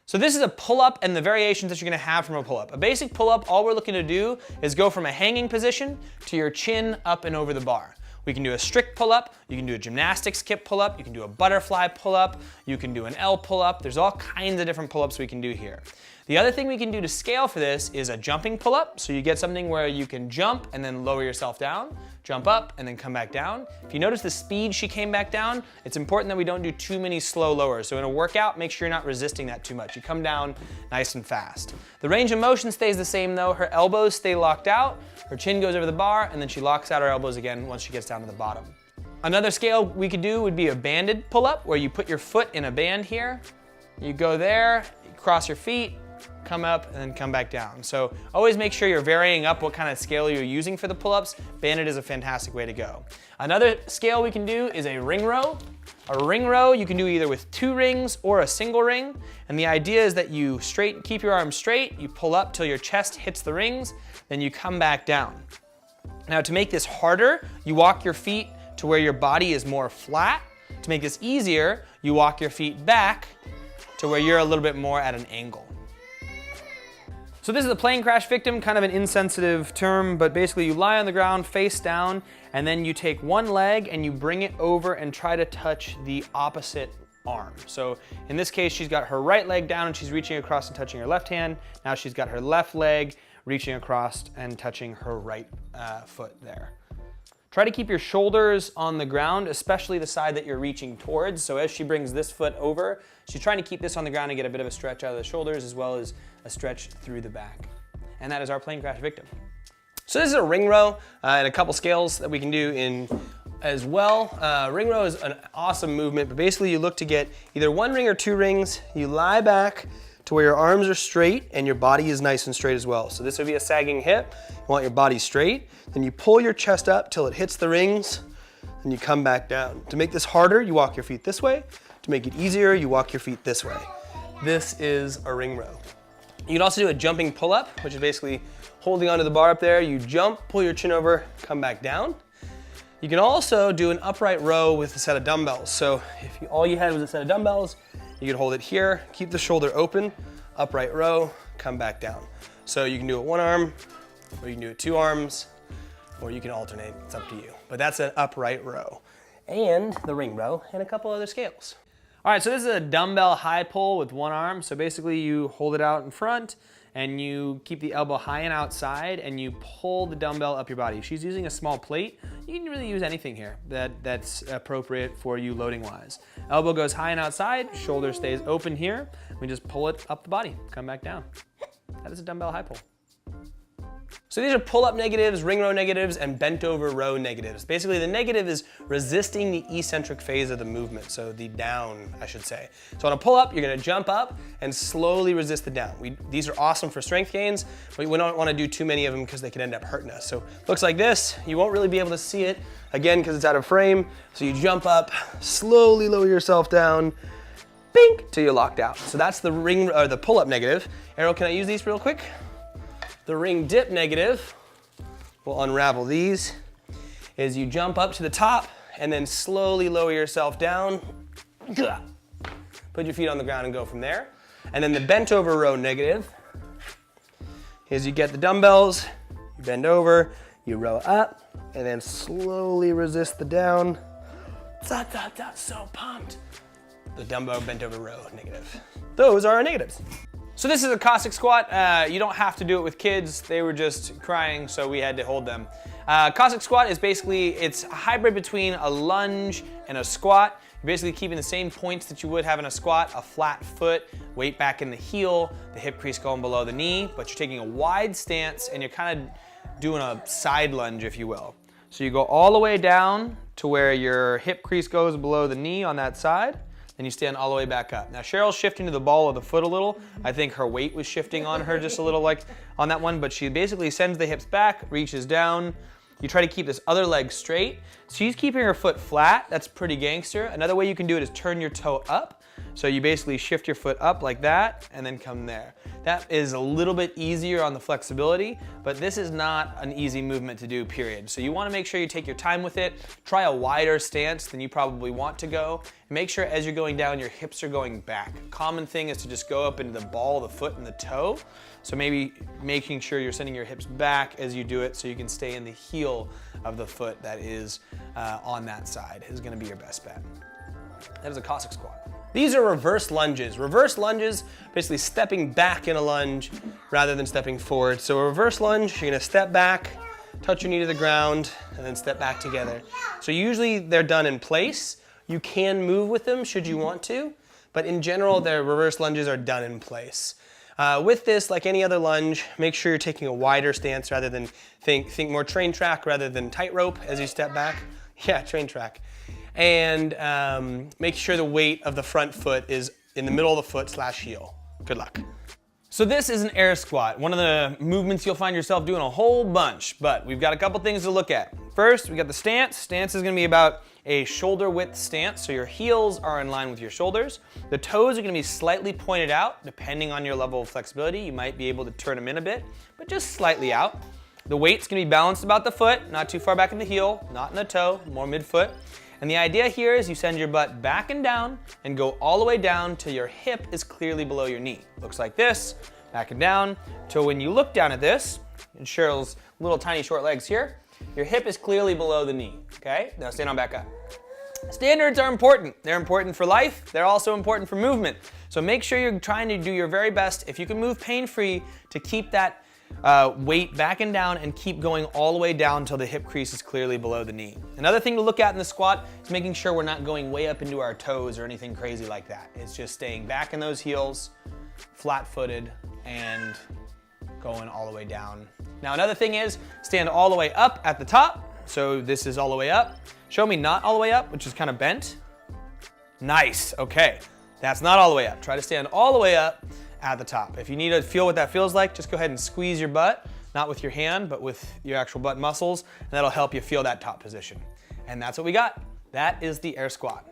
So this is a pull-up and the variations that you're gonna have from a pull-up. A basic pull-up, all we're looking to do is go from a hanging position to your chin up and over the bar. We can do a strict pull-up, you can do a gymnastics kip pull-up, you can do a butterfly pull-up, you can do an L pull-up. There's all kinds of different pull-ups we can do here. The other thing we can do to scale for this is a jumping pull-up. So you get something where you can jump and then lower yourself down, jump up and then come back down. If you notice the speed she came back down, it's important that we don't do too many slow lowers. So in a workout, make sure you're not resisting that too much. You come down nice and fast. The range of motion stays the same though. Her elbows stay locked out, her chin goes over the bar, and then she locks out her elbows again once she gets down to the bottom. Another scale we could do would be a banded pull-up, where you put your foot in a band here, you go there, you cross your feet, come up, and then come back down. So always make sure you're varying up what kind of scale you're using for the pull-ups. Banded is a fantastic way to go. Another scale we can do is a ring row. A ring row you can do either with 2 rings or a single ring. And the idea is that you keep your arms straight, you pull up till your chest hits the rings, then you come back down. Now to make this harder, you walk your feet to where your body is more flat. To make this easier, you walk your feet back to where you're a little bit more at an angle. So this is a plane crash victim, kind of an insensitive term, but basically you lie on the ground face down, and then you take one leg and you bring it over and try to touch the opposite arm. So in this case, she's got her right leg down and she's reaching across and touching her left hand. Now she's got her left leg reaching across and touching her right foot there. Try to keep your shoulders on the ground, especially the side that you're reaching towards. So as she brings this foot over, she's trying to keep this on the ground and get a bit of a stretch out of the shoulders as well as a stretch through the back. And that is our plane crash victim. So this is a ring row and a couple scales that we can do in as well. Ring row is an awesome movement, but basically you look to get either 1 ring or 2 rings. You lie back to where your arms are straight and your body is nice and straight as well. So this would be a sagging hip. You want your body straight. Then you pull your chest up till it hits the rings, and you come back down. To make this harder, you walk your feet this way. To make it easier, you walk your feet this way. This is a ring row. You can also do a jumping pull-up, which is basically holding onto the bar up there. You jump, pull your chin over, come back down. You can also do an upright row with a set of dumbbells. So if all you had was a set of dumbbells, you could hold it here, keep the shoulder open, upright row, come back down. So you can do it 1 arm, or you can do it 2 arms, or you can alternate, it's up to you. But that's an upright row. And the ring row, and a couple other scales. All right, so this is a dumbbell high pull with 1 arm. So basically you hold it out in front, and you keep the elbow high and outside, and you pull the dumbbell up your body. If she's using a small plate, you can really use anything here that's appropriate for you loading wise. Elbow goes high and outside, shoulder stays open here. We just pull it up the body, come back down. That is a dumbbell high pull. So these are pull-up negatives, ring row negatives, and bent over row negatives. Basically, the negative is resisting the eccentric phase of the movement, so the down, I should say. So on a pull-up, you're gonna jump up and slowly resist the down. These are awesome for strength gains, but we don't wanna do too many of them because they can end up hurting us. So looks like this. You won't really be able to see it, again, because it's out of frame. So you jump up, slowly lower yourself down, bink, till you're locked out. So that's the the pull-up negative. Errol, can I use these real quick? The ring dip negative, we'll unravel these, is you jump up to the top and then slowly lower yourself down. Put your feet on the ground and go from there. And then the bent over row negative is you get the dumbbells, you bend over, you row up, and then slowly resist the down. So pumped. The dumbbell bent over row negative. Those are our negatives. So this is a Cossack squat. You don't have to do it with kids. They were just crying, so we had to hold them. Cossack squat is basically, it's a hybrid between a lunge and a squat. You're basically keeping the same points that you would have in a squat, a flat foot, weight back in the heel, the hip crease going below the knee, but you're taking a wide stance and you're kind of doing a side lunge, if you will. So you go all the way down to where your hip crease goes below the knee on that side. Then you stand all the way back up. Now Cheryl's shifting to the ball of the foot a little. I think her weight was shifting on her just a little like on that one, but she basically sends the hips back, reaches down. You try to keep this other leg straight. She's keeping her foot flat, that's pretty gangster. Another way you can do it is turn your toe up. So you basically shift your foot up like that and then come there. That is a little bit easier on the flexibility, but this is not an easy movement to do, period. So you wanna make sure you take your time with it, try a wider stance than you probably want to go, and make sure as you're going down, your hips are going back. Common thing is to just go up into the ball of the foot and the toe. So maybe making sure you're sending your hips back as you do it so you can stay in the heel of the foot that is on that side is gonna be your best bet. That is a Cossack squat. These are reverse lunges. Reverse lunges, basically stepping back in a lunge rather than stepping forward. So a reverse lunge, you're gonna step back, touch your knee to the ground, and then step back together. So usually they're done in place. You can move with them should you want to, but in general, their reverse lunges are done in place. With this, like any other lunge, make sure you're taking a wider stance rather than think more train track rather than tightrope as you step back. Yeah, train track. And make sure the weight of the front foot is in the middle of the foot / heel. Good luck. So this is an air squat, one of the movements you'll find yourself doing a whole bunch, but we've got a couple things to look at. First, we got the stance. Stance is gonna be about a shoulder width stance, so your heels are in line with your shoulders. The toes are gonna be slightly pointed out, depending on your level of flexibility. You might be able to turn them in a bit, but just slightly out. The weight's gonna be balanced about the foot, not too far back in the heel, not in the toe, more midfoot. And the idea here is you send your butt back and down and go all the way down till your hip is clearly below your knee. Looks like this, back and down, till when you look down at this, and Cheryl's little tiny short legs here, your hip is clearly below the knee, okay? Now stand on back up. Standards are important. They're important for life. They're also important for movement. So make sure you're trying to do your very best, if you can move pain-free, to keep that weight back and down and keep going all the way down until the hip crease is clearly below the knee. Another thing to look at in the squat is making sure we're not going way up into our toes or anything crazy like that. It's just staying back in those heels, flat-footed, and going all the way down. Now another thing is stand all the way up at the top. So this is all the way up. Show me not all the way up, which is kind of bent. Nice, okay. That's not all the way up. Try to stand all the way up at the top. If you need to feel what that feels like, just go ahead and squeeze your butt, not with your hand, but with your actual butt muscles, and that'll help you feel that top position. And that's what we got. That is the air squat.